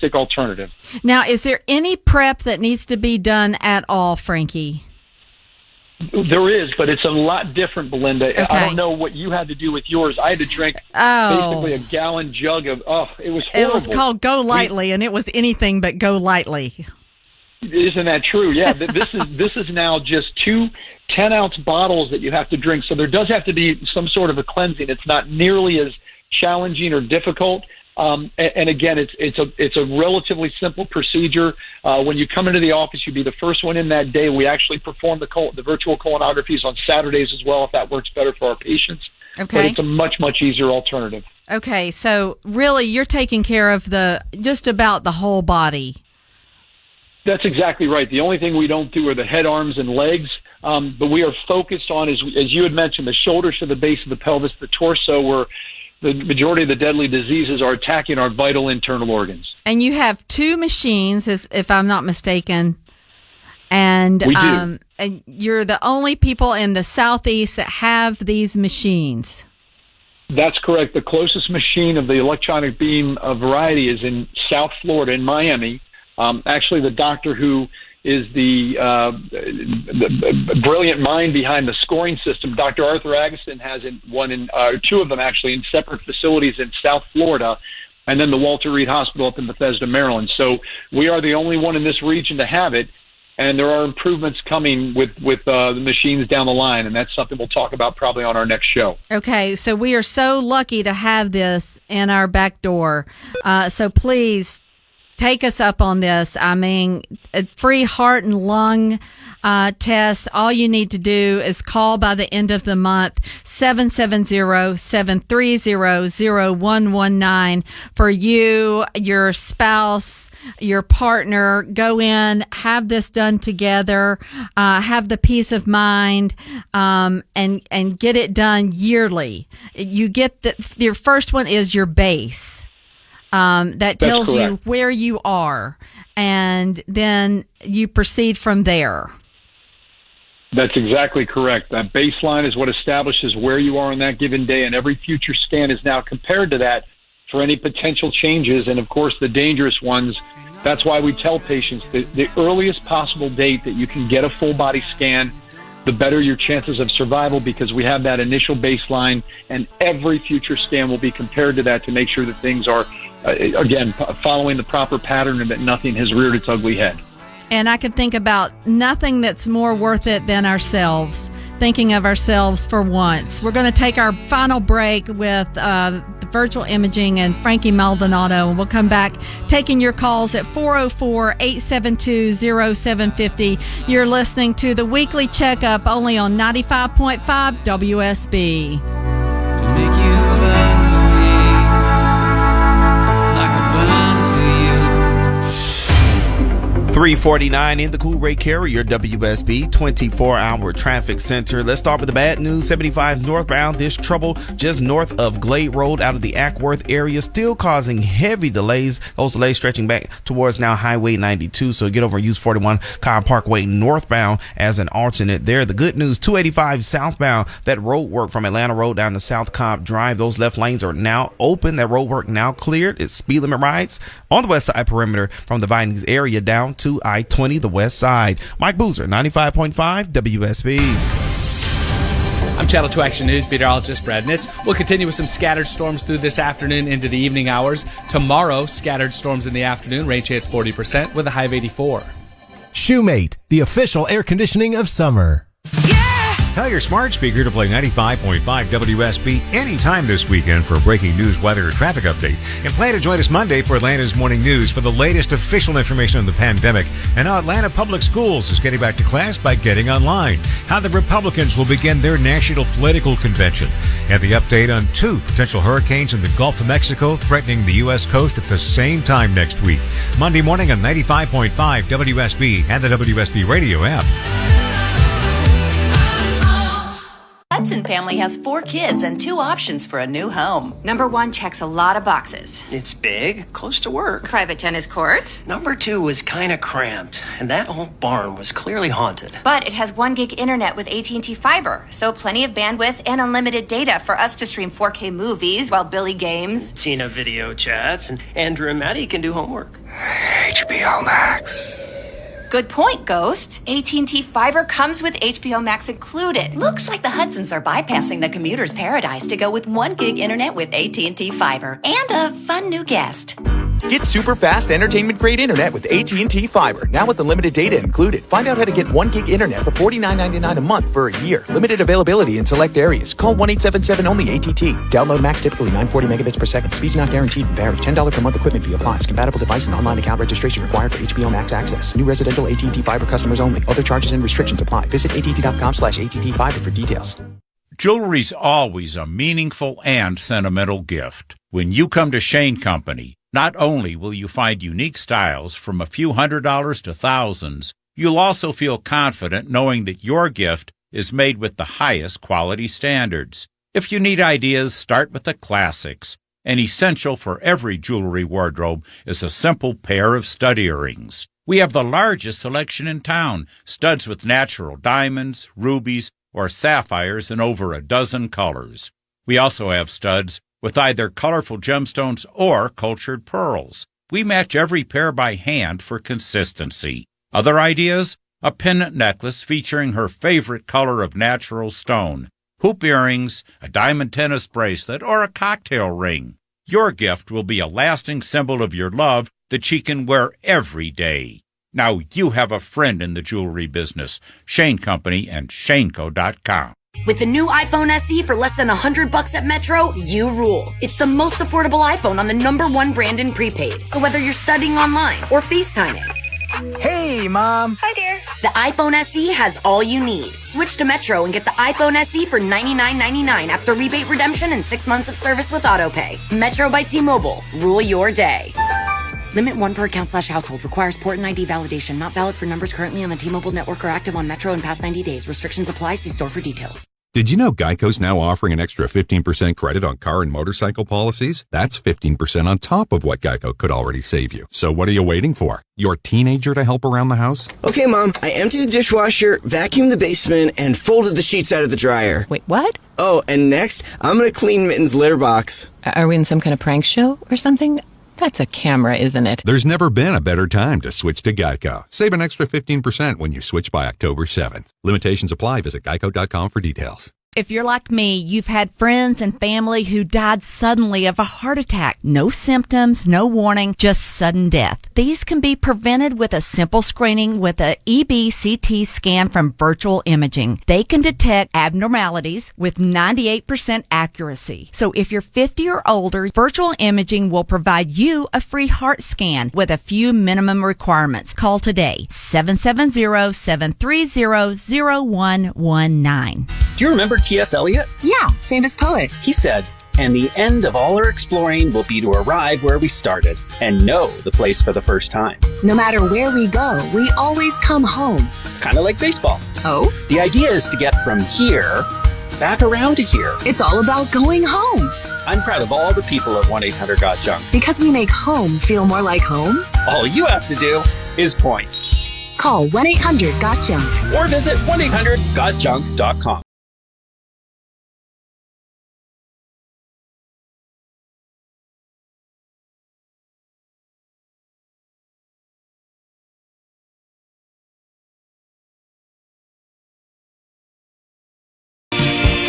realistic alternative. Now, is there any prep that needs to be done at all, Frankie? There is, but it's a lot different, Belinda. Okay. I don't know what you had to do with yours. I had to drink basically a gallon jug of, it was horrible. It was called Go Lightly, and it was anything but Go Lightly. Isn't that true? Yeah, this is now just 2 10-ounce bottles that you have to drink. So there does have to be some sort of a cleansing. It's not nearly as challenging or difficult. And again, it's a relatively simple procedure. When you come into the office, you'd be the first one in that day. We actually perform the virtual colonographies on Saturdays as well, if that works better for our patients. Okay. But it's a much, much easier alternative. Okay, so really you're taking care of just about the whole body. That's exactly right. The only thing we don't do are the head, arms, and legs. But we are focused on, as you had mentioned, the shoulders to the base of the pelvis, the torso, where the majority of the deadly diseases are attacking our vital internal organs. And you have 2 machines, if I'm not mistaken. And we do. And you're the only people in the Southeast that have these machines. That's correct. The closest machine of the electronic beam variety is in South Florida, in Miami. Actually, the doctor who is the brilliant mind behind the scoring system, Dr. Arthur Agassiz, has 2 of them actually in separate facilities in South Florida, and then the Walter Reed Hospital up in Bethesda, Maryland. So we are the only one in this region to have it, and there are improvements coming with the machines down the line, and that's something we'll talk about probably on our next show. Okay, so we are so lucky to have this in our back door. So please take us up on this. I mean, a free heart and lung test. All you need to do is call by the end of the month, 770-730-0119 for you, your spouse, your partner. Go in, have this done together, have the peace of mind, and get it done yearly. You get your first one is your base. That tells you where you are, and then you proceed from there. That's exactly correct. That baseline is what establishes where you are on that given day, and every future scan is now compared to that for any potential changes, and of course the dangerous ones. That's why we tell patients that the earliest possible date that you can get a full body scan, the better your chances of survival, because we have that initial baseline, and every future scan will be compared to that to make sure that things are again, following the proper pattern and that nothing has reared its ugly head. And I could think about nothing that's more worth it than ourselves, thinking of ourselves for once. We're going to take our final break with virtual imaging and Frankie Maldonado, and we'll come back taking your calls at 404-872-0750. You're listening to the Weekly Checkup only on 95.5 WSB. To make you 349 in the Cool Ray Carrier WSB 24-hour traffic center. Let's start with the bad news. 75 northbound. There's trouble just north of Glade Road out of the Ackworth area, still causing heavy delays. Those delays stretching back towards now Highway 92. So get over and use 41 Kyle Parkway northbound as an alternate there. The good news, 285 southbound. That road work from Atlanta Road down to South Cobb Drive. Those left lanes are now open. That road work now cleared. It's speed limit rides on the west side perimeter from the Vinings area down to I-20, the west side. Mike Boozer, 95.5 WSB. I'm Channel 2 Action News meteorologist Brad Nitz. We'll continue with some scattered storms through this afternoon into the evening hours. Tomorrow, scattered storms in the afternoon, rain chance 40% with a high of 84. Shoemate, the official air conditioning of summer. Tell your smart speaker to play 95.5 WSB anytime this weekend for a breaking news, weather, or traffic update. And plan to join us Monday for Atlanta's Morning News for the latest official information on the pandemic and how Atlanta Public Schools is getting back to class by getting online, how the Republicans will begin their national political convention, and the update on 2 potential hurricanes in the Gulf of Mexico threatening the U.S. coast at the same time next week. Monday morning on 95.5 WSB and the WSB radio app. Hudson family has 4 kids and 2 options for a new home. Number 1 checks a lot of boxes. It's big, close to work. Private tennis court. Number 2 was kind of cramped, and that old barn was clearly haunted. But it has 1 gig internet with AT&T Fiber, so plenty of bandwidth and unlimited data for us to stream 4K movies while Billy games. Tina video chats, and Andrew and Maddie can do homework. HBO Max. Good point, Ghost. AT&T Fiber comes with HBO Max included. Looks like the Hudsons are bypassing the commuter's paradise to go with 1 gig internet with AT&T Fiber and a fun new guest. Get super fast entertainment-grade internet with AT&T Fiber, now with unlimited data included. Find out how to get 1 gig internet for $49.99 a month for a year. Limited availability in select areas. Call 1-877-ONLY-ATT. Download max typically 940 megabits per second. Speeds not guaranteed and vary. $10 per month equipment fee applies. Compatible device and online account registration required for HBO Max access. New residential AT&T Fiber customers only. Other charges and restrictions apply. Visit att.com/ATT Fiber for details. Jewelry's always a meaningful and sentimental gift. When you come to Shane Company, not only will you find unique styles from a few $100s to thousands, you'll also feel confident knowing that your gift is made with the highest quality standards. If you need ideas, start with the classics. An essential for every jewelry wardrobe is a simple pair of stud earrings. We have the largest selection in town, studs with natural diamonds, rubies, or sapphires in over a dozen colors. We also have studs with either colorful gemstones or cultured pearls. We match every pair by hand for consistency. Other ideas? A pendant necklace featuring her favorite color of natural stone, hoop earrings, a diamond tennis bracelet, or a cocktail ring. Your gift will be a lasting symbol of your love that she can wear every day. Now you have a friend in the jewelry business. Shane Company and shaneco.com. With the new iPhone SE for less than $100 at Metro, you rule. It's the most affordable iPhone on the #1 brand in prepaid. So whether you're studying online or FaceTiming. Hey, Mom. Hi, dear. The iPhone SE has all you need. Switch to Metro and get the iPhone SE for $99.99 after rebate redemption and 6 months of service with AutoPay. Metro by T-Mobile. Rule your day. Limit 1 per account/household. Requires port and ID validation. Not valid for numbers currently on the T-Mobile network or active on Metro in past 90 days. Restrictions apply. See store for details. Did you know Geico's now offering an extra 15% credit on car and motorcycle policies? That's 15% on top of what Geico could already save you. So what are you waiting for? Your teenager to help around the house? Okay, Mom, I emptied the dishwasher, vacuumed the basement, and folded the sheets out of the dryer. Wait, what? Oh, and next, I'm going to clean Mitten's litter box. Are we in some kind of prank show or something? That's a camera, isn't it? There's never been a better time to switch to Geico. Save an extra 15% when you switch by October 7th. Limitations apply. Visit geico.com for details. If you're like me, you've had friends and family who died suddenly of a heart attack. No symptoms, no warning, just sudden death. These can be prevented with a simple screening with a EBCT scan from Virtual Imaging. They can detect abnormalities with 98% accuracy. So if you're 50 or older, Virtual Imaging will provide you a free heart scan with a few minimum requirements. Call today, 770-730-0119. Do you remember T.S. Eliot? Yeah, famous poet. He said, "And the end of all our exploring will be to arrive where we started and know the place for the first time." No matter where we go, we always come home. It's kind of like baseball. Oh? The idea is to get from here back around to here. It's all about going home. I'm proud of all the people at 1-800-GOT-JUNK. Because we make home feel more like home. All you have to do is point. Call 1-800-GOT-JUNK. Or visit 1-800-GOT-JUNK.com.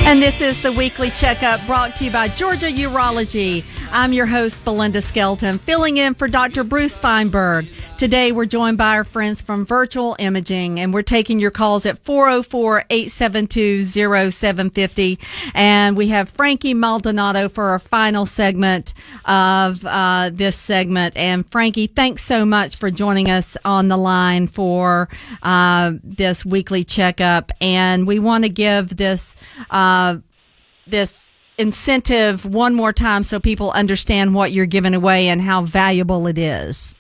And this is the Weekly Checkup brought to you by Georgia Urology. I'm your host, Belinda Skelton, filling in for Dr. Bruce Feinberg. Today, we're joined by our friends from Virtual Imaging, and we're taking your calls at 404-872-0750. And we have Frankie Maldonado for our final segment of this segment. And Frankie, thanks so much for joining us on the line for this Weekly Checkup. And we want to give this incentive one more time so people understand what you're giving away and how valuable it is.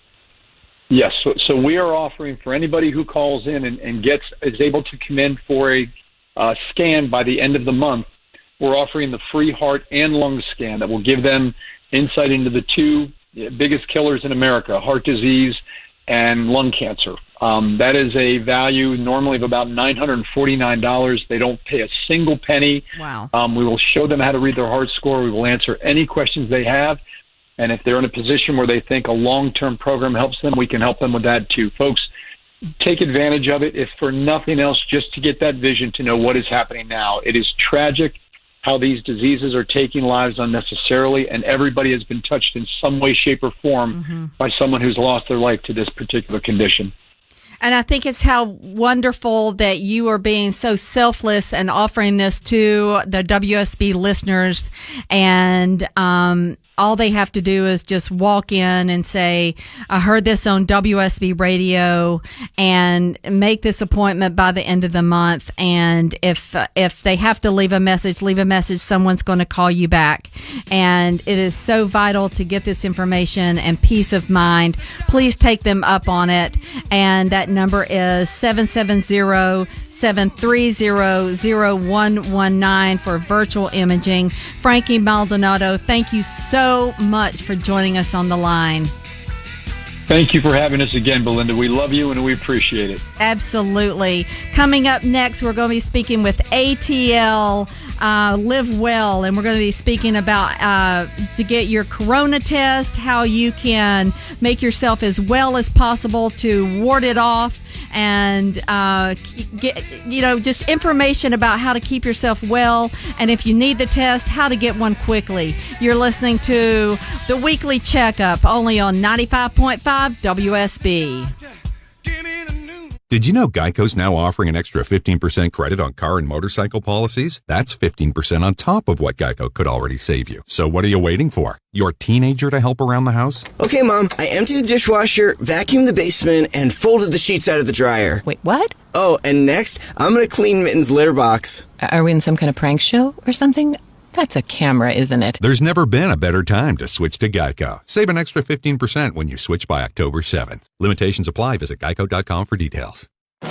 Yes, so we are offering for anybody who calls in and is able to come in for a scan by the end of the month, we're offering the free heart and lung scan that will give them insight into the two biggest killers in America, heart disease and lung cancer. That is a value normally of about $949. They don't pay a single penny. Wow. We will show them how to read their heart score. We will answer any questions they have. And if they're in a position where they think a long-term program helps them, we can help them with that too. Folks, take advantage of it, if for nothing else, just to get that vision to know what is happening now. It is tragic how these diseases are taking lives unnecessarily, and everybody has been touched in some way, shape, or form by someone who's lost their life to this particular condition. And I think it's how wonderful that you are being so selfless and offering this to the WSB listeners. And all they have to do is just walk in and say, I heard this on WSB radio, and make this appointment by the end of the month. And if they have to leave a message, someone's going to call you back. And it is so vital to get this information and peace of mind. Please take them up on it. And that number is 770-730-0119 for virtual imaging. Frankie Maldonado, thank you so much for joining us on the line. Thank you for having us again, Belinda. We love you and we appreciate it. Absolutely. Coming up next, we're going to be speaking with ATL Live Well, and we're going to be speaking about to get your corona test, how you can make yourself as well as possible to ward it off, and get just information about how to keep yourself well, and if you need the test, how to get one quickly. You're listening to the Weekly Checkup, only on 95.5 WSB. Did you know Geico's now offering an extra 15% credit on car and motorcycle policies? That's 15% on top of what Geico could already save you. So what are you waiting for? Your teenager to help around the house? Okay, Mom, I emptied the dishwasher, vacuumed the basement, and folded the sheets out of the dryer. Wait, what? Oh, and next, I'm going to clean Mitten's litter box. Are we in some kind of prank show or something? That's a camera, isn't it? There's never been a better time to switch to Geico. Save an extra 15% when you switch by October 7th. Limitations apply. Visit geico.com for details.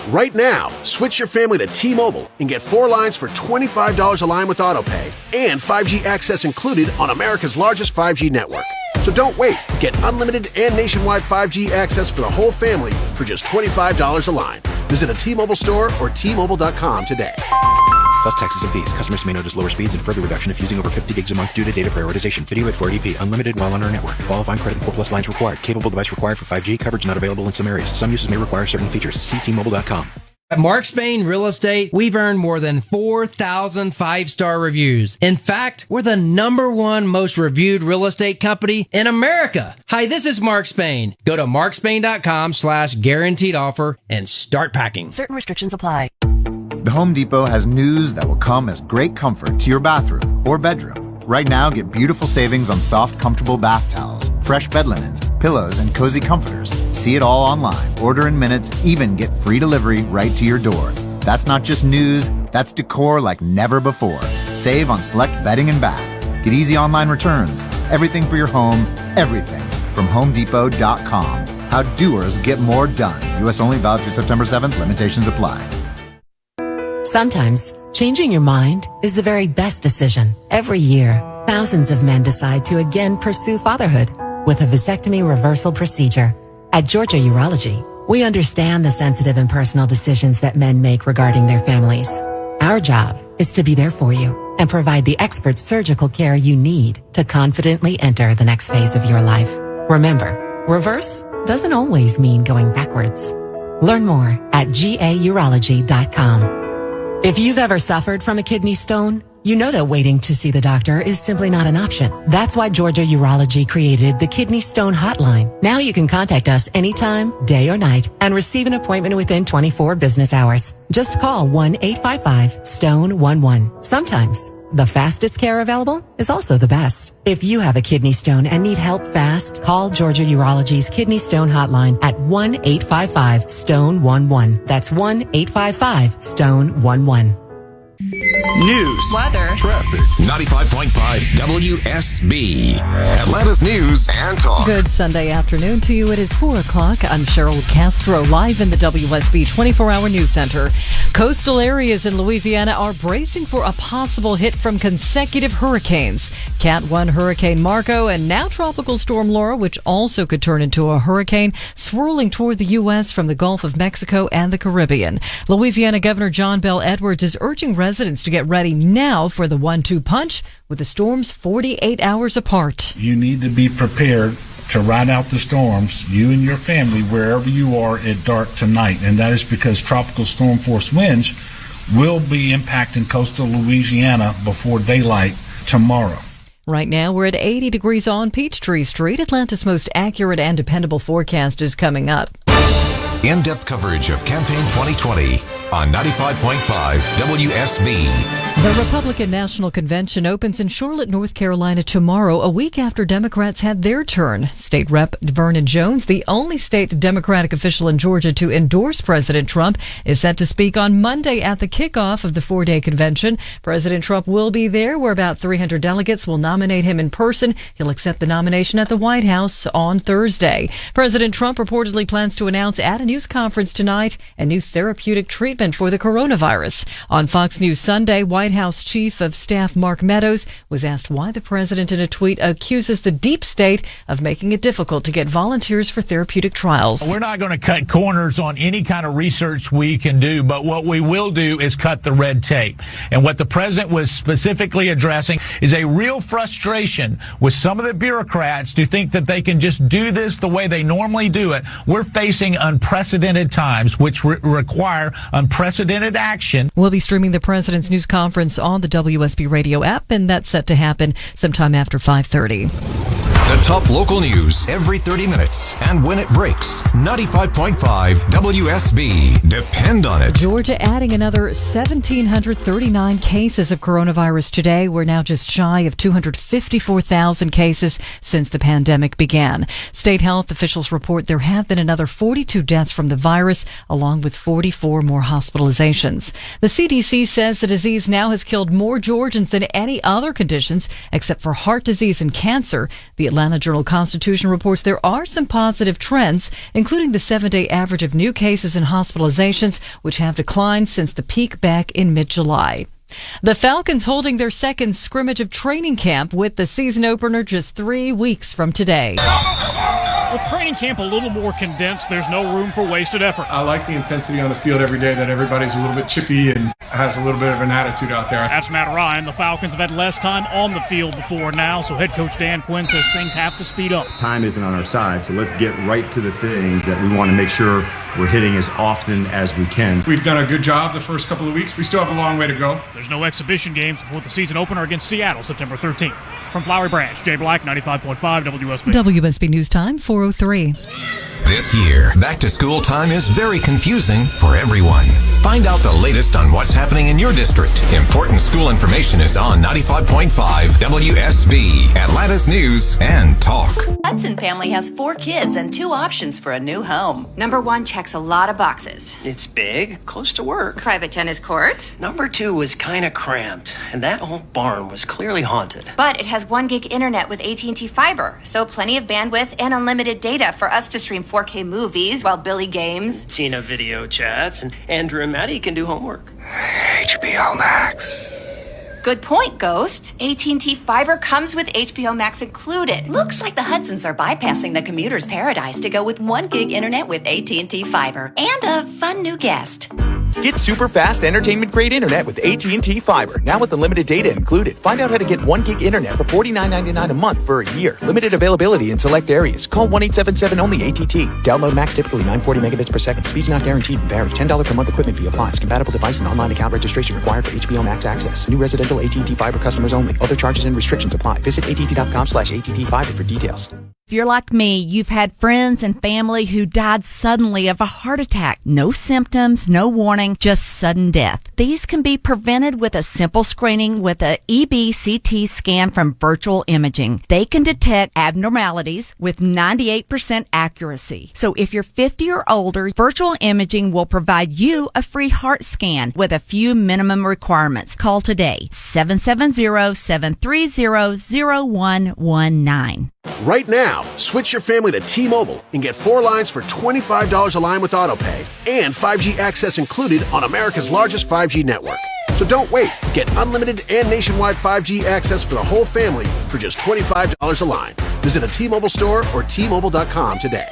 Right now, switch your family to T-Mobile and get 4 lines for $25 a line with AutoPay and 5G access included on America's largest 5G network. So don't wait. Get unlimited and nationwide 5G access for the whole family for just $25 a line. Visit a T-Mobile store or T-Mobile.com today. Plus taxes and fees. Customers may notice lower speeds and further reduction if using over 50 gigs a month due to data prioritization. Video at 480p. Unlimited while on our network. Qualifying credit 4+ lines required. Capable device required for 5G. Coverage not available in some areas. Some uses may require certain features. See T-Mobile.com. At Mark Spain Real Estate, we've earned more than 4,000 five-star reviews. In fact, we're the #1 most reviewed real estate company in America. Hi, this is Mark Spain. Go to markspain.com/guaranteed offer and start packing. Certain restrictions apply. The Home Depot has news that will come as great comfort to your bathroom or bedroom. Right now, get beautiful savings on soft, comfortable bath towels, fresh bed linens, pillows, and cozy comforters. See it all online. Order in minutes, even get free delivery right to your door. That's not just news, that's decor like never before. Save on select bedding and bath. Get easy online returns. Everything for your home, everything from HomeDepot.com. How doers get more done. U.S. only, valid through September 7th. Limitations apply. Sometimes, changing your mind is the very best decision. Every year, thousands of men decide to again pursue fatherhood with a vasectomy reversal procedure. At Georgia Urology, we understand the sensitive and personal decisions that men make regarding their families. Our job is to be there for you and provide the expert surgical care you need to confidently enter the next phase of your life. Remember, reverse doesn't always mean going backwards. Learn more at gaurology.com. If you've ever suffered from a kidney stone, you know that waiting to see the doctor is simply not an option. That's why Georgia Urology created the Kidney Stone Hotline. Now you can contact us anytime, day or night, and receive an appointment within 24 business hours. Just call 1-855-STONE-11. Sometimes, the fastest care available is also the best. If you have a kidney stone and need help fast, call Georgia Urology's Kidney Stone Hotline at 1-855-STONE-11. That's 1-855-STONE-11. News. Weather. Traffic. 95.5 WSB. Atlanta's News and Talk. Good Sunday afternoon to you. It is 4 o'clock. I'm Cheryl Castro, live in the WSB 24-hour news center. Coastal areas in Louisiana are bracing for a possible hit from consecutive hurricanes. Cat 1 Hurricane Marco and now Tropical Storm Laura, which also could turn into a hurricane, swirling toward the U.S. from the Gulf of Mexico and the Caribbean. Louisiana Governor John Bel Edwards is urging residents to get ready now for the 1-2 punch with the storms 48 hours apart. You need to be prepared to ride out the storms, you and your family, wherever you are at dark tonight. And that is because tropical storm force winds will be impacting coastal Louisiana before daylight tomorrow. Right now, we're at 80 degrees on Peachtree Street. Atlanta's most accurate and dependable forecast is coming up. In-depth coverage of Campaign 2020 on 95.5 WSB. The Republican National Convention opens in Charlotte, North Carolina tomorrow, a week after Democrats had their turn. State Rep Vernon Jones, the only state Democratic official in Georgia to endorse President Trump, is set to speak on Monday at the kickoff of the 4-day convention. President Trump will be there, where about 300 delegates will nominate him in person. He'll accept the nomination at the White House on Thursday. President Trump reportedly plans to announce at a news conference tonight a new therapeutic treatment for the coronavirus. On Fox News Sunday, White House Chief of Staff Mark Meadows was asked why the president in a tweet accuses the deep state of making it difficult to get volunteers for therapeutic trials. We're not going to cut corners on any kind of research we can do, but what we will do is cut the red tape. And what the president was specifically addressing is a real frustration with some of the bureaucrats who think that they can just do this the way they normally do it. We're facing unprecedented times, which require unprecedented action. We'll be streaming the president's news conference on the WSB radio app, and that's set to happen sometime after 5:30. The top local news every 30 minutes. And when it breaks, 95.5 WSB. Depend on it. Georgia adding another 1,739 cases of coronavirus today. We're now just shy of 254,000 cases since the pandemic began. State health officials report there have been another 42 deaths from the virus, along with 44 more hospitalizations. The CDC says the disease now has killed more Georgians than any other conditions, except for heart disease and cancer. The Atlanta Journal-Constitution reports there are some positive trends, including the 7-day average of new cases and hospitalizations, which have declined since the peak back in mid-July. The Falcons holding their second scrimmage of training camp with the season opener just 3 weeks from today. With training camp a little more condensed, there's no room for wasted effort. I like the intensity on the field every day, that everybody's a little bit chippy and has a little bit of an attitude out there. That's Matt Ryan. The Falcons have had less time on the field before now, so head coach Dan Quinn says things have to speed up. Time isn't on our side, so let's get right to the things that we want to make sure we're hitting as often as we can. We've done a good job the first couple of weeks. We still have a long way to go. There's no exhibition games before the season opener against Seattle, September 13th. From Flowery Branch, Jay Black, 95.5 WSB. WSB News Time, 4:03. This year, back to school time is very confusing for everyone. Find out the latest on what's happening in your district. Important school information is on 95.5 WSB, Atlanta's News and Talk. Hudson family has 4 kids and 2 options for a new home. Number 1 checks a lot of boxes. It's big, close to work. Private tennis court. Number 2 was kind of cramped, and that old barn was clearly haunted. But it has 1 gig internet with AT&T Fiber, so plenty of bandwidth and unlimited data for us to stream 4K movies while Billy games. Tina video chats, and Andrew and Maddie can do homework. HBO Max. Good point, Ghost. AT&T Fiber comes with HBO Max included. Looks like the Hudsons are bypassing the commuter's paradise to go with 1 gig internet with AT&T Fiber and a fun new guest. Get super fast entertainment-grade internet with AT&T Fiber, now with unlimited data included. Find out how to get 1 gig internet for $49.99 a month for a year. Limited availability in select areas. Call 1-877-ONLY-ATT. Download max typically 940 megabits per second. Speeds not guaranteed and vary. $10 per month equipment fee applies. Compatible device and online account registration required for HBO Max access. New residential AT&T Fiber customers only. Other charges and restrictions apply. Visit att.com/ATT Fiber for details. you're like me, you've had friends and family who died suddenly of a heart attack. No symptoms, no warning, just sudden death. These can be prevented with a simple screening with a EBCT scan from Virtual Imaging. They can detect abnormalities with 98% accuracy. So if you're 50 or older, Virtual Imaging will provide you a free heart scan with a few minimum requirements. Call today, 770-730-0119. Right now, switch your family to T-Mobile and get 4 lines for $25 a line with AutoPay and 5G access included on America's largest 5G network. So don't wait. Get unlimited and nationwide 5G access for the whole family for just $25 a line. Visit a T-Mobile store or T-Mobile.com today.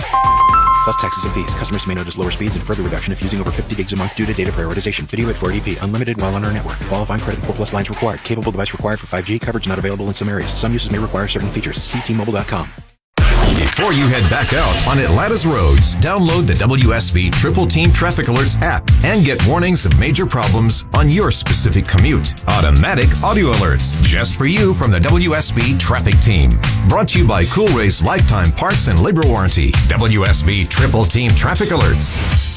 Plus taxes and fees. Customers may notice lower speeds and further reduction if using over 50 gigs a month due to data prioritization. Video at 480p. Unlimited while on our network. Qualifying credit 4+ lines required. Capable device required for 5G. Coverage not available in some areas. Some uses may require certain features. See T-Mobile.com. Before you head back out on Atlanta's roads, download the WSB Triple Team Traffic Alerts app and get warnings of major problems on your specific commute. Automatic audio alerts just for you from the WSB Traffic Team. Brought to you by Cool Ray's Lifetime Parts and Labor Warranty. WSB Triple Team Traffic Alerts.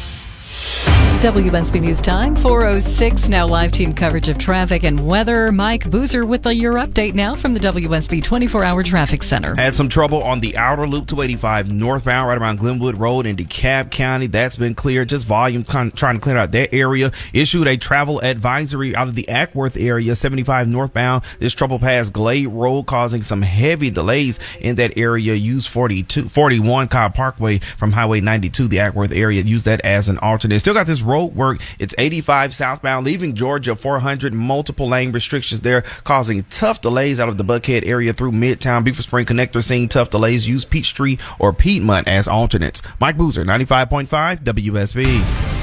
WSB News Time, 4:06. Now live team coverage of traffic and weather. Mike Boozer with your update now from the WSB 24-hour traffic center. Had some trouble on the outer loop 285 northbound right around Glenwood Road in DeKalb County. That's been cleared. Just volume trying to clear out that area. Issued a travel advisory out of the Ackworth area 75 northbound. This trouble passed Glade Road, causing some heavy delays in that area. Use 41 Cobb Parkway from Highway 92, the Ackworth area. Use that as an alternate. Still got this road work. It's 85 southbound leaving Georgia 400, multiple lane restrictions there, causing tough delays out of the Buckhead area through Midtown. Beaver Spring Connector seeing tough delays. Use Peachtree or Piedmont as alternates. Mike Boozer, 95.5 WSB.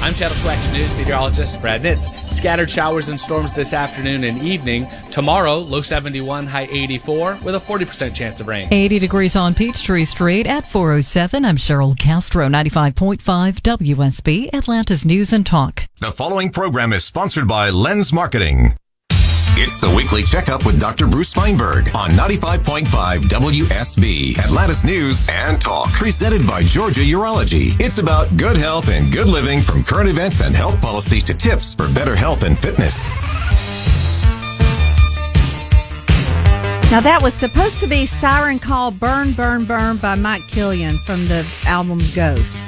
I'm Channel 2 Action News meteorologist Brad Nitz. Scattered showers and storms this afternoon and evening. Tomorrow, low 71, high 84 with a 40% chance of rain. 80 degrees on Peachtree Street at 4:07. I'm Cheryl Castro, 95.5 WSB, Atlanta's News and Talk. The following program is sponsored by Lens Marketing. It's the weekly checkup with Dr. Bruce Feinberg on 95.5 WSB, Atlanta's News and Talk. Presented by Georgia Urology. It's about good health and good living, from current events and health policy to tips for better health and fitness. Now that was supposed to be Siren Call Burn, Burn, Burn by Mike Killian from the album Ghost.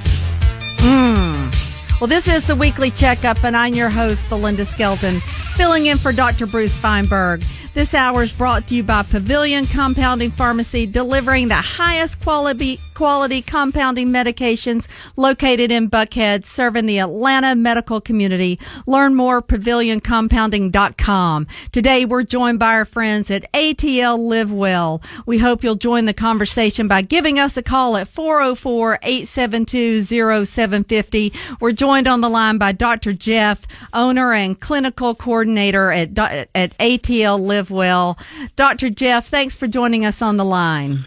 Well, this is the weekly checkup, and I'm your host, Belinda Skelton, filling in for Dr. Bruce Feinberg. This hour is brought to you by Pavilion Compounding Pharmacy, delivering the highest quality compounding medications located in Buckhead, serving the Atlanta medical community. Learn more at pavilioncompounding.com. Today, we're joined by our friends at ATL Live Well. We hope you'll join the conversation by giving us a call at 404-872-0750. We're joined on the line by Dr. Jeff, owner and clinical coordinator at ATL Live Well. Dr. Jeff, thanks for joining us on the line.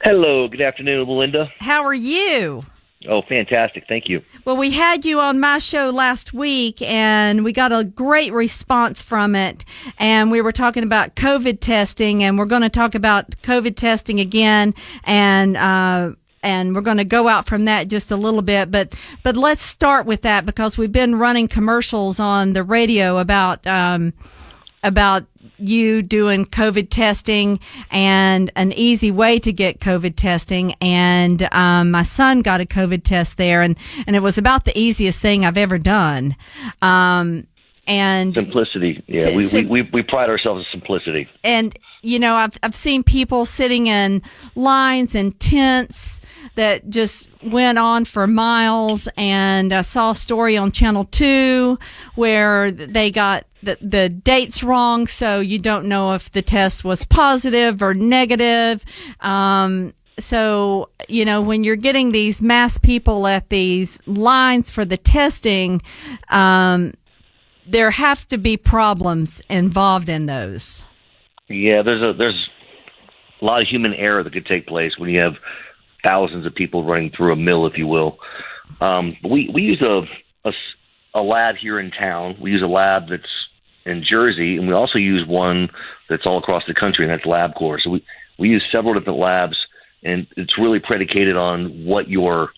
Hello, good afternoon, Belinda. How are you? Oh, fantastic. Thank you. Well, we had you on my show last week, and we got a great response from it. And we were talking about COVID testing, and we're going to talk about COVID testing again, and we're going to go out from that just a little bit. But let's start with that, because we've been running commercials on the radio about you doing COVID testing and an easy way to get COVID testing. And my son got a COVID test there, and it was about the easiest thing I've ever done. And simplicity. Yeah, we pride ourselves in simplicity. And you know, I've seen people sitting in lines and tents that just went on for miles, and I saw a story on Channel 2 where they got the dates wrong, so you don't know if the test was positive or negative. So, you know, when you're getting these mass people at these lines for the testing, there have to be problems involved in those. Yeah, there's a lot of human error that could take place when you have thousands of people running through a mill, if you will. We use a lab here in town. We use a lab that's in Jersey, and we also use one that's all across the country, and that's LabCorp. So we use several different labs And it's really predicated on what your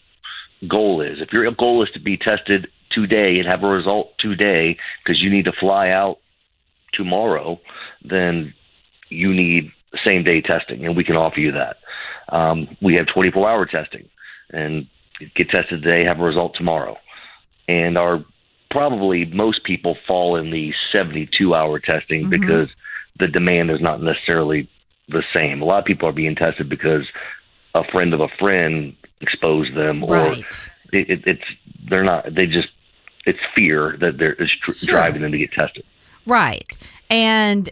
goal is. If your goal is to be tested today and have a result today because you need to fly out tomorrow, then you need same-day testing, and we can offer you that. We have 24-hour testing, and get tested today, have a result tomorrow. And probably most people fall in the 72-hour testing because the demand is not necessarily the same. A lot of people are being tested because a friend of a friend exposed them, or it's fear that is driving them to get tested. Right. And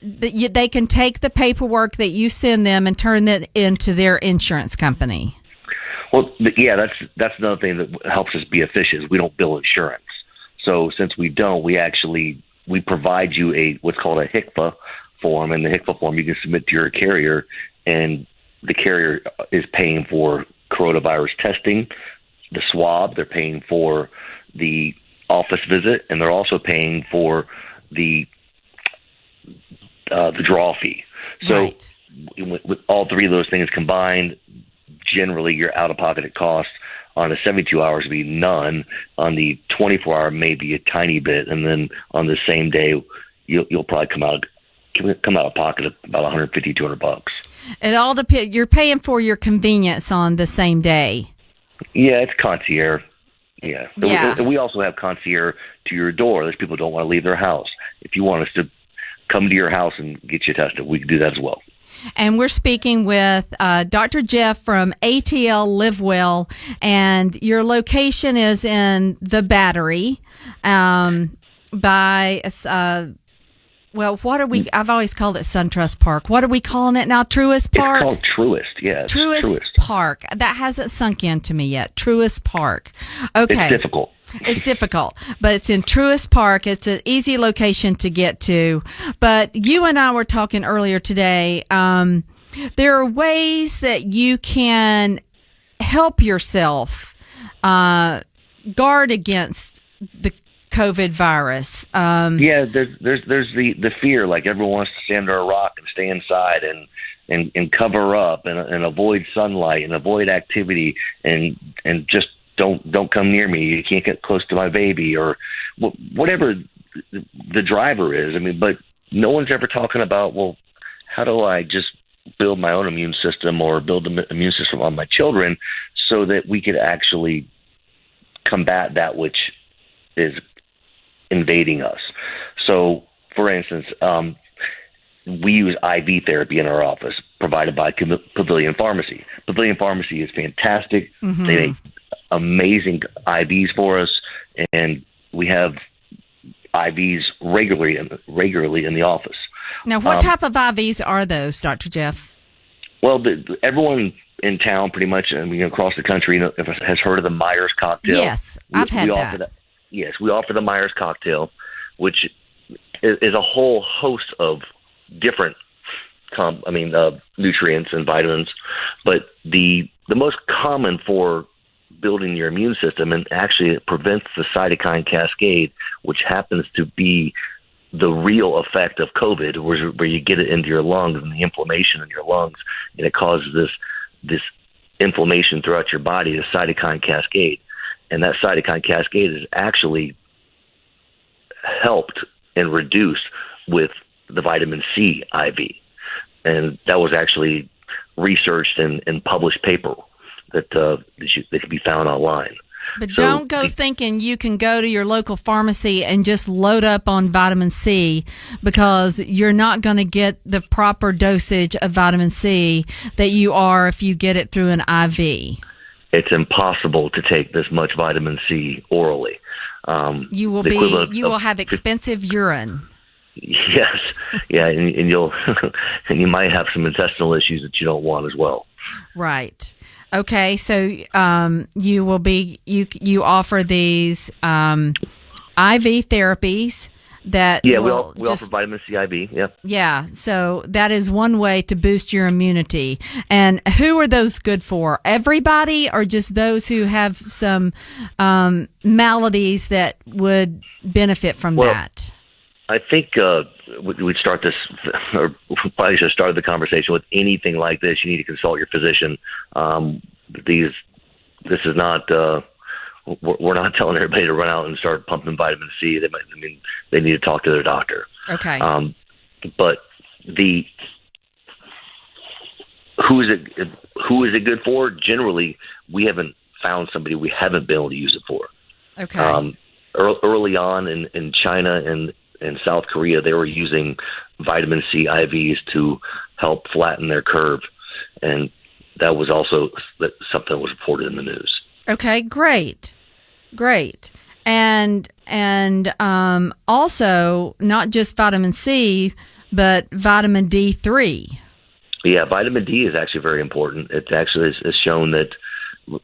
they can take the paperwork that you send them and turn that into their insurance company. Well, yeah, that's another thing that helps us be efficient. We don't bill insurance. So since we don't, we provide you what's called a HCFA form, and the HCFA form you can submit to your carrier, and the carrier is paying for coronavirus testing, the swab, they're paying for the office visit, and they're also paying for the draw fee. So with all three of those things combined, generally your out-of-pocket cost on the 72 hours would be none. On the 24-hour, maybe a tiny bit, and then on the same day, you'll probably come out of pocket of about $150, $200. It all depends. You're paying for your convenience on the same day. Yeah, it's concierge. Yeah. We also have concierge to your door. There's people who don't want to leave their house. If you want us to come to your house and get you tested, we can do that as well. And we're speaking with Dr. Jeff from ATL LiveWell, and your location is in the Battery what are we? I've always called it SunTrust Park. What are we calling it now? Truist Park? It's called Truist, yeah. Truist Park. That hasn't sunk into me yet. Truist Park. Okay. It's difficult. It's difficult, but it's in Truist Park. It's an easy location to get to. But you and I were talking earlier today. There are ways that you can help yourself guard against the COVID virus. Yeah, there's the fear, like everyone wants to stand under a rock and stay inside and cover up and avoid sunlight and avoid activity and just don't come near me. You can't get close to my baby, or whatever the driver is. I mean, but no one's ever talking about, well, how do I just build my own immune system or build an immune system on my children so that we could actually combat that which is invading us. So, for instance, we use IV therapy in our office, provided by Pavilion Pharmacy. Pavilion Pharmacy is fantastic. Mm-hmm. They make amazing IVs for us, and we have IVs regularly in the office. Now, what type of IVs are those, Dr. Jeff? Well, everyone in town, pretty much, across the country, has heard of the Myers cocktail. Yes, I've had that. Yes, we offer the Myers cocktail, which is a whole host of different nutrients and vitamins. But the most common for building your immune system, and actually it prevents the cytokine cascade, which happens to be the real effect of COVID, where you get it into your lungs and the inflammation in your lungs, and it causes this inflammation throughout your body, the cytokine cascade. And that cytokine cascade is actually helped and reduced with the vitamin C IV. And that was actually researched and published paper that can be found online. But don't go thinking you can go to your local pharmacy and just load up on vitamin C, because you're not going to get the proper dosage of vitamin C that you are if you get it through an IV. It's impossible to take this much vitamin C orally. You will have expensive urine. Yes, yeah, and you'll and you might have some intestinal issues that you don't want as well. Right. Okay. So you offer these IV therapies that we offer vitamin C IV. Yep. Yeah. So that is one way to boost your immunity. And who are those good for? Everybody, or just those who have some maladies that would benefit from that? I think we'd start this, or probably should have started the conversation with anything like this. You need to consult your physician. This is not. We're not telling everybody to run out and start pumping vitamin C. They need to talk to their doctor. Okay. But who is it good for? Generally, we haven't found somebody we haven't been able to use it for. Okay. Early on in China and South Korea, they were using vitamin C IVs to help flatten their curve, and that was also something that was reported in the news. Okay, great. And also not just vitamin C, but vitamin D3. Yeah, vitamin D is actually very important. It actually is shown that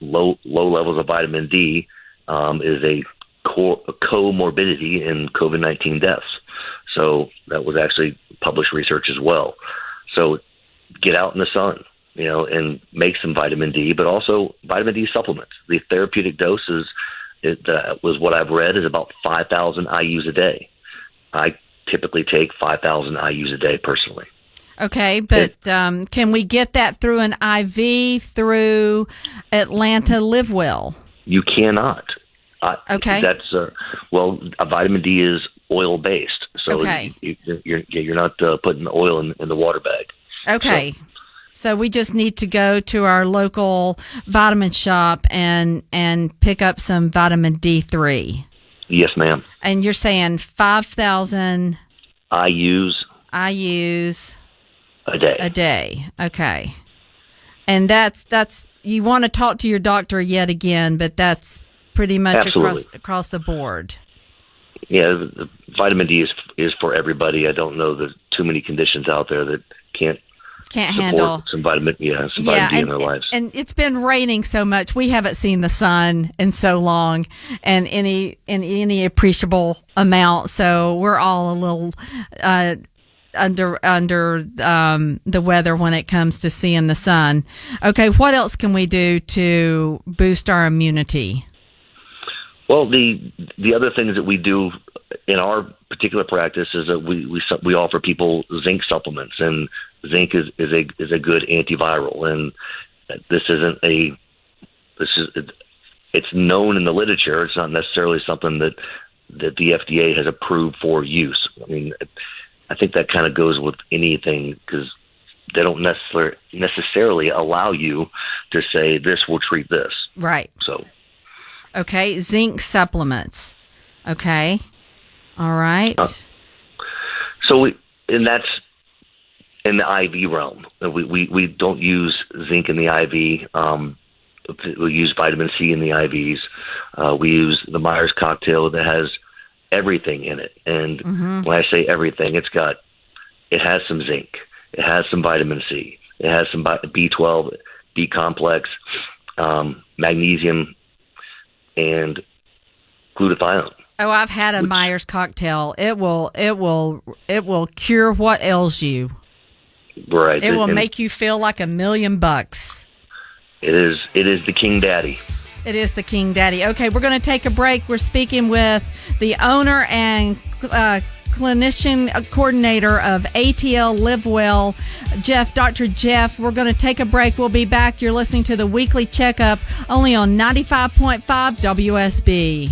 low levels of vitamin D is a comorbidity in COVID-19 deaths. So that was actually published research as well. So get out in the sun, and make some vitamin D, but also vitamin D supplements. The therapeutic doses was what I've read is about 5,000 IUs a day. I typically take 5,000 IUs a day personally. Okay, but can we get that through an IV through Atlanta LiveWell? You cannot. Okay. That's a vitamin D is oil based, so okay. You're not putting the oil in the water bag. Okay. So we just need to go to our local vitamin shop and pick up some vitamin D3. Yes, ma'am. And you're saying 5,000 IUs a day. Okay. And that's you want to talk to your doctor yet again, but that's pretty much across the board. Yeah, the vitamin D is for everybody. I don't know there's too many conditions out there that can't handle some vitamin D in their lives. And it's been raining so much, we haven't seen the sun in so long, and in any appreciable amount. So we're all a little under the weather when it comes to seeing the sun. Okay, what else can we do to boost our immunity? Well, the other things that we do in our particular practice is that we offer people zinc supplements, and zinc is a good antiviral, and it's known in the literature. It's not necessarily something that the FDA has approved for use. I mean, I think that kind of goes with anything because they don't necessarily allow you to say this will treat this. Right. So. Okay, zinc supplements. Okay. All right. And that's in the IV realm. We don't use zinc in the IV. We use vitamin C in the IVs. We use the Myers cocktail that has everything in it. And when I say everything, it has some zinc. It has some vitamin C. It has some B12, B complex, magnesium, and glutathione. Oh, I've had a Myers cocktail. It will cure what ails you. Right. It will make you feel like $1 million. It is the King Daddy. It is the King Daddy. Okay, we're going to take a break. We're speaking with the owner and clinician coordinator of ATL LiveWell, Dr. Jeff. We're going to take a break. We'll be back. You're listening to the Weekly Checkup only on 95.5 WSB.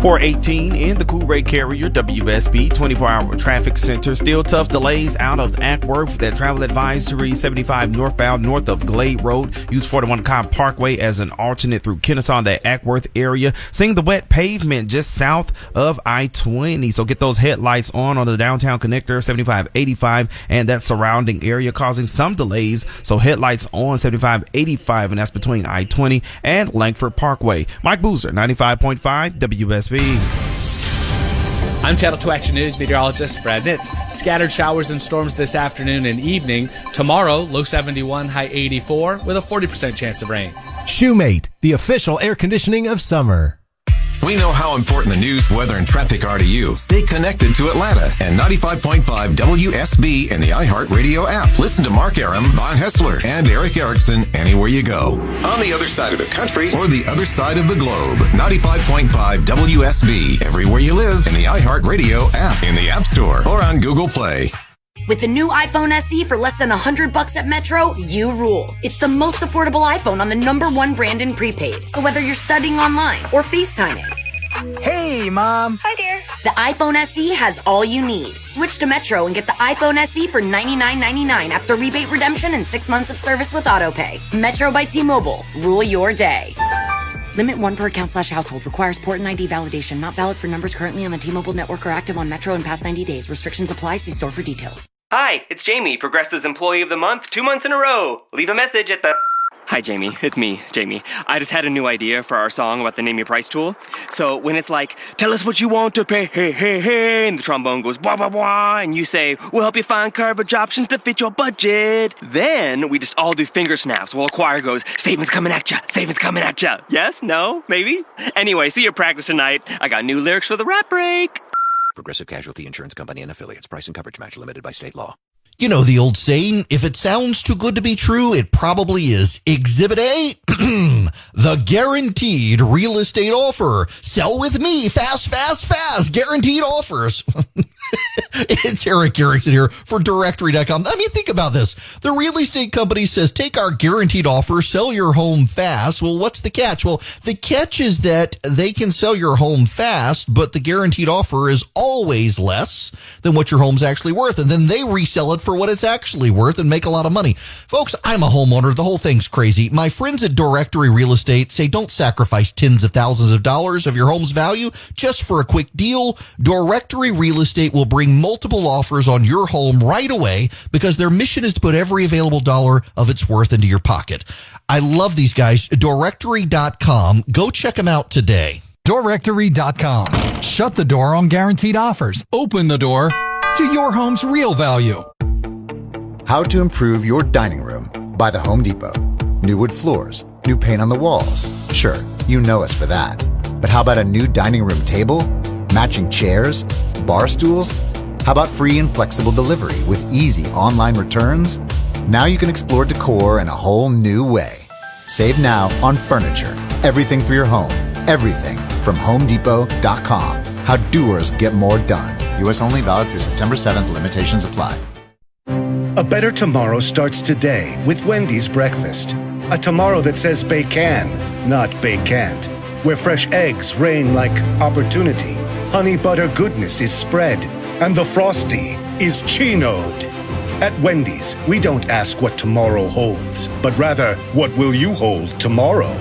418 in the Cool Ray Carrier WSB 24-hour traffic center. Still tough delays out of Ackworth. That travel advisory 75 northbound north of Glade Road. Use 41 Cobb Parkway as an alternate through Kennesaw, that Ackworth area. Seeing the wet pavement just south of I-20. So get those headlights on the downtown connector 7585 and that surrounding area, causing some delays. So headlights on 7585, and that's between I-20 and Langford Parkway. Mike Boozer, 95.5 WSB. I'm Channel 2 Action News meteorologist Brad Nitz. Scattered showers and storms this afternoon and evening. Tomorrow, low 71, high 84, with a 40% chance of rain. Shoemate, the official air conditioning of summer. We know how important the news, weather, and traffic are to you. Stay connected to Atlanta and 95.5 WSB in the iHeartRadio app. Listen to Mark Aram, Von Hessler, and Eric Erickson anywhere you go. On the other side of the country or the other side of the globe. 95.5 WSB everywhere you live in the iHeartRadio app, in the App Store, or on Google Play. With the new iPhone SE for less than $100 at Metro, you rule. It's the most affordable iPhone on the #1 brand in prepaid. So whether you're studying online or FaceTiming. Hey, Mom. Hi, dear. The iPhone SE has all you need. Switch to Metro and get the iPhone SE for $99.99 after rebate redemption and 6 months of service with AutoPay. Metro by T-Mobile. Rule your day. Limit 1 per account/household. Requires port and ID validation. Not valid for numbers currently on the T-Mobile network or active on Metro in past 90 days. Restrictions apply. See store for details. Hi, it's Jamie, Progressive's Employee of the Month, 2 months in a row. Leave a message at the... Hi, Jamie. It's me, Jamie. I just had a new idea for our song about the Name Your Price tool. So when it's like, tell us what you want to pay, hey, hey, hey, and the trombone goes, blah, blah, blah, and you say, we'll help you find coverage options to fit your budget. Then we just all do finger snaps while a choir goes, savings coming at ya, savings coming at ya. Yes? No? Maybe? Anyway, see your practice tonight. I got new lyrics for the rap break. Progressive Casualty Insurance Company and Affiliates. Price and coverage match limited by state law. You know the old saying, if it sounds too good to be true, it probably is. Exhibit A, the guaranteed real estate offer. Sell with me, fast, fast, fast. Guaranteed offers. It's Eric Erickson here for Directory.com. I mean, think about this. The real estate company says, take our guaranteed offer, sell your home fast. Well, what's the catch? Well, the catch is that they can sell your home fast, but the guaranteed offer is always less than what your home's actually worth. And then they resell it for what it's actually worth and make a lot of money. Folks, I'm a homeowner. The whole thing's crazy. My friends at Directory Real Estate say don't sacrifice tens of thousands of dollars of your home's value just for a quick deal. Directory Real Estate will bring multiple offers on your home right away because their mission is to put every available dollar of its worth into your pocket. I love these guys. Directory.com. Go check them out today. Directory.com. Shut the door on guaranteed offers. Open the door to your home's real value. How to improve your dining room by the Home Depot. New wood floors, new paint on the walls. Sure, you know us for that. But how about a new dining room table? Matching chairs? Bar stools? How about free and flexible delivery with easy online returns? Now you can explore decor in a whole new way. Save now on furniture. Everything for your home. Everything from HomeDepot.com. How doers get more done. U.S. only, valid through September 7th. Limitations apply. A better tomorrow starts today with Wendy's breakfast. A tomorrow that says bacon, not bacant. Where fresh eggs reign like opportunity. Honey butter goodness is spread. And the Frosty is chinoed. At Wendy's, we don't ask what tomorrow holds, but rather, what will you hold tomorrow?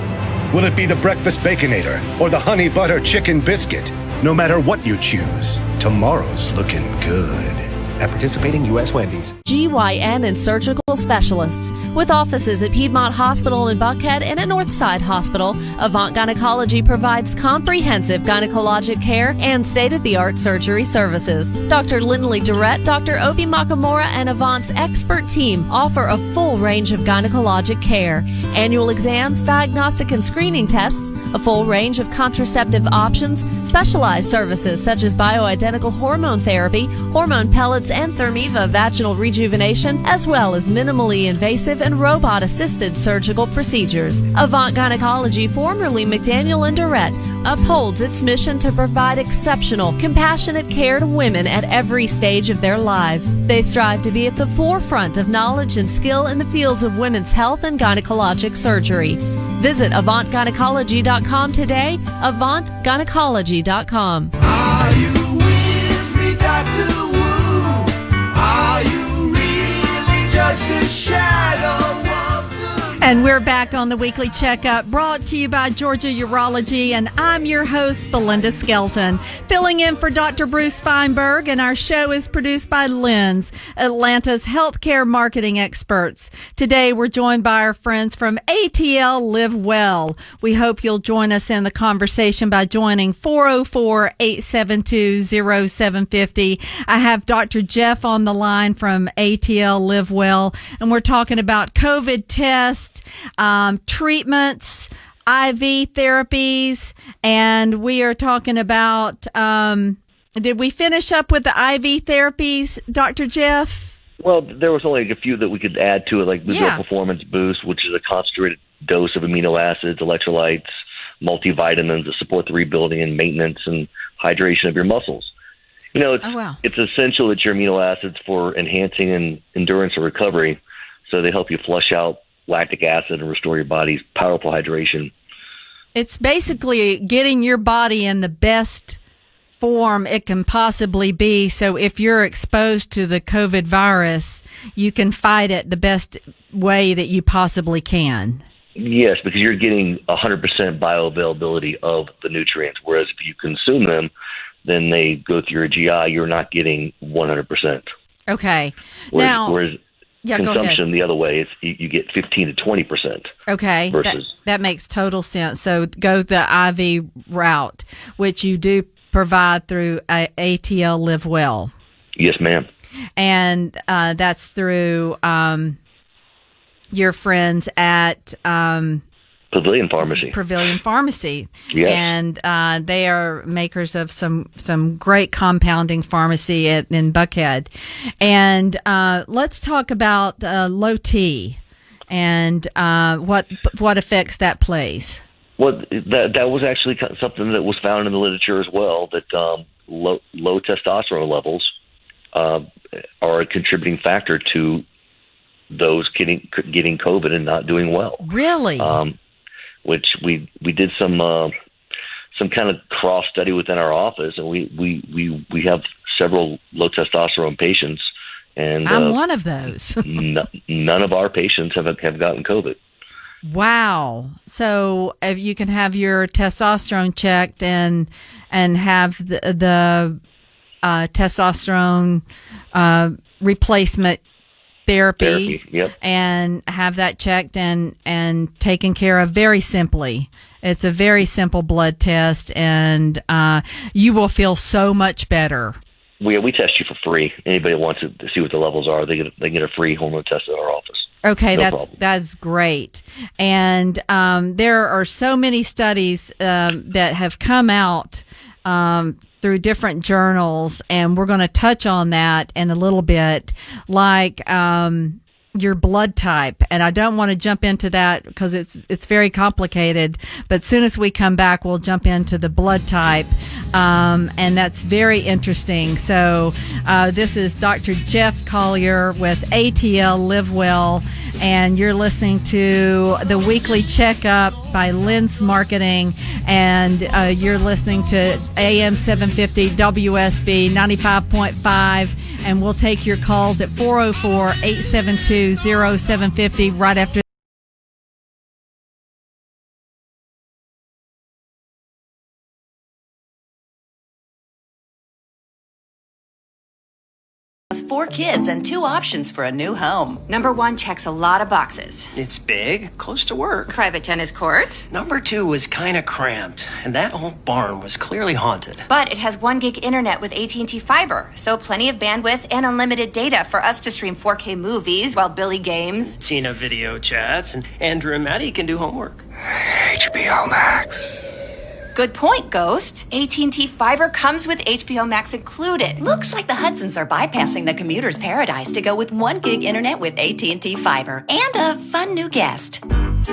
Will it be the breakfast Baconator or the honey butter chicken biscuit? No matter what you choose, tomorrow's looking good. At participating U.S. Wendy's. GYN and surgical specialists. With offices at Piedmont Hospital in Buckhead and at Northside Hospital, Avant Gynecology provides comprehensive gynecologic care and state-of-the-art surgery services. Dr. Lindley Durrett, Dr. Obi Makamura, and Avant's expert team offer a full range of gynecologic care. Annual exams, diagnostic and screening tests, a full range of contraceptive options, specialized services such as bioidentical hormone therapy, hormone pellets, and Thermiva vaginal rejuvenation, as well as minimally invasive and robot-assisted surgical procedures. Avant Gynecology, formerly McDaniel and Durrett, upholds its mission to provide exceptional, compassionate care to women at every stage of their lives. They strive to be at the forefront of knowledge and skill in the fields of women's health and gynecologic surgery. Visit AvantGynecology.com today, AvantGynecology.com. Are you with me, Dr. Are you really just a shadow of the... And we're back on the Weekly Checkup, brought to you by Georgia Urology, and I'm your host, Belinda Skelton, filling in for Dr. Bruce Feinberg, and our show is produced by Lens, Atlanta's healthcare marketing experts. Today, we're joined by our friends from ATL Live Well. We hope you'll join us in the conversation by joining 404-872-0750. I have Dr. Jeff on the line from ATL Live Well, and we're talking about COVID tests, treatments, IV therapies, and we are talking about, did we finish up with the IV therapies, Dr. Jeff? Well, there was only a few that we could add to it, like the Dual Performance Boost, which is a concentrated dose of amino acids, electrolytes, multivitamins that support the rebuilding and maintenance and hydration of your muscles. You know, it's essential that your amino acids for enhancing and endurance and recovery, so they help you flush out lactic acid and restore your body's powerful hydration. It's basically getting your body in the best form it can possibly be. So if you're exposed to the COVID virus, you can fight it the best way that you possibly can. Yes, because you're getting 100% bioavailability of the nutrients, whereas if you consume them, then they go through your GI, you're not getting 100%. Okay. Whereas go ahead. consumption the other way is you get 15 to 20%. Okay, versus that makes total sense. So go the IV route, which you do provide through ATL Live Well. Yes, ma'am. And that's through your friends at Pavilion Pharmacy. Pavilion Pharmacy. Yes. And they are makers of some great compounding pharmacy in Buckhead. And let's talk about low T and what effects that plays. Well, that was actually something that was found in the literature as well, that low testosterone levels are a contributing factor to those getting COVID and not doing well. Really? Which we did some kind of cross study within our office, and we have several low testosterone patients, and I'm one of those. None of our patients have gotten COVID. Wow! So if you can have your testosterone checked and have the testosterone replacement therapy, yep. And have that checked and taken care of very simply. It's a very simple blood test, and you will feel so much better. We test you for free. Anybody wants to see what the levels are, they get a free hormone test at our office. Okay, No problem. that's great. And there are so many studies that have come out through different journals, and we're going to touch on that in a little bit, like your blood type. And I don't want to jump into that because it's very complicated, but as soon as we come back, we'll jump into the blood type, and that's very interesting. So this is Dr. Jeff Collier with ATL Live Well, and you're listening to the Weekly Checkup by Lens Marketing, and you're listening to AM 750 WSB 95.5, and we'll take your calls at 404-872-0750 right after. Has 4 kids and 2 options for a new home. Number 1 checks a lot of boxes. It's big, close to work. Private tennis court. Number 2 was kind of cramped, and that old barn was clearly haunted. But it has 1 gig internet with AT&T Fiber, so plenty of bandwidth and unlimited data for us to stream 4K movies while Billy games. Tina video chats, and Andrew and Maddie can do homework. HBO Max. Good point, Ghost. AT&T Fiber comes with HBO Max included. Looks like the Hudsons are bypassing the commuter's paradise to go with 1 gig internet with AT&T Fiber and a fun new guest.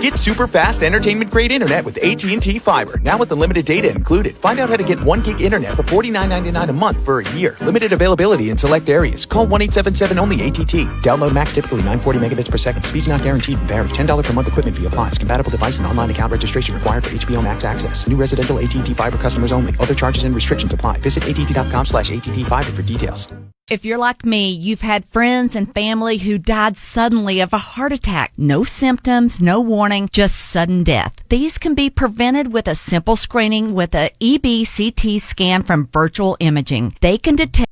Get super fast entertainment-grade internet with AT&T Fiber, now with unlimited data included. Find out how to get 1 gig internet for $49.99 a month for a year. Limited availability in select areas. Call 1-877-ONLY-ATT. Download max typically 940 megabits per second. Speeds not guaranteed and vary. $10 per month equipment fee applies. Compatible device and online account registration required for HBO Max access. New residential AT&T Fiber customers only. Other charges and restrictions apply. Visit att.com/ATT Fiber for details. If you're like me, you've had friends and family who died suddenly of a heart attack. No symptoms, no warning, just sudden death. These can be prevented with a simple screening with a EBCT scan from Virtual Imaging. They can detect